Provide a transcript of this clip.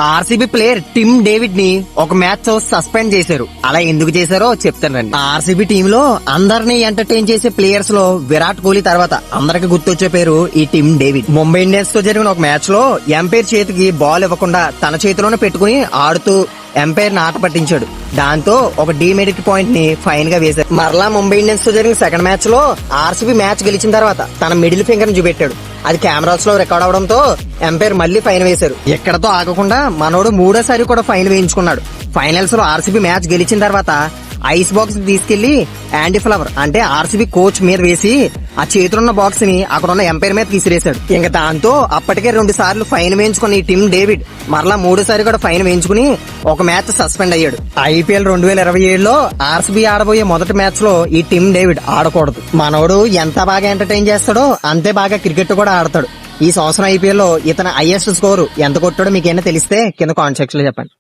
RCB player Tim David ని ఒక match suspend చేశారు. అలా ఎందుకు చేశారో చెప్తానండి. ఆర్సీబీ టీమ్ లో అందరినీ ఎంటర్టైన్ చేసే ప్లేయర్స్ లో విరాట్ కోహ్లీ తర్వాత అందరికి గుర్తొచ్చే పేరు ఈ టిమ్ డేవిడ్. ముంబై ఇండియన్స్ తో జరిగిన ఒక మ్యాచ్ లో ఎంపైర్ చేతికి బాల్ ఇవ్వకుండా తన చేతిలోనే పెట్టుకుని ఆడుతూ ఎంపైర్ ఆట పట్టించాడు. దాంతో ఒక డీమెరిట్ పాయింట్ ని ఫైన్ గా వేశారు. మరలా ముంబై ఇండియన్స్ తో జరిగిన సెకండ్ మ్యాచ్ లో ఆర్సీబీ మ్యాచ్ గెలిచిన తర్వాత తన మిడిల్ ఫింగర్ ని చూపెట్టాడు. అది కెమెరాస్ లో రికార్డ్ అవడంతో ఎంపైర్ మళ్లీ ఫైన్ వేశారు. ఎక్కడతో ఆగకుండా మనోడు మూడోసారి కూడా ఫైన్ వేయించుకున్నాడు. ఫైనల్స్ లో ఆర్సీబీ మ్యాచ్ గెలిచిన తర్వాత ఐస్ బాక్స్ తీసుకెళ్లి యాండీ ఫ్లవర్ అంటే ఆర్సీబీ కోచ్ మీద వేసి ఆ చేతులున్న బాక్స్ ని అక్కడ ఉన్న ఎంపైర్ మీద తీసిరేశాడు. ఇంకా దాంతో అప్పటికే 2 సార్లు ఫైన్ వేయించుకుని ఈ టిమ్ డేవిడ్ మరలా 3సారి కూడా ఫైన్ వేయించుకుని ఒక మ్యాచ్ సస్పెండ్ అయ్యాడు. ఐపీఎల్ 2027లో ఆర్సీబీ ఆడబోయే మొదటి మ్యాచ్ లో ఈ టిమ్ డేవిడ్ ఆడకూడదు. మనోడు ఎంత బాగా ఎంటర్టైన్ చేస్తాడో అంతే బాగా క్రికెట్ కూడా ఆడతాడు. ఈ సంవత్సరం ఐపీఎల్ లో ఇతని హైయెస్ట్ స్కోర్ ఎంత కొట్టాడో మీకేమైనా తెలిస్తే కింద కామెంట్ సెక్షన్ లో చెప్పండి.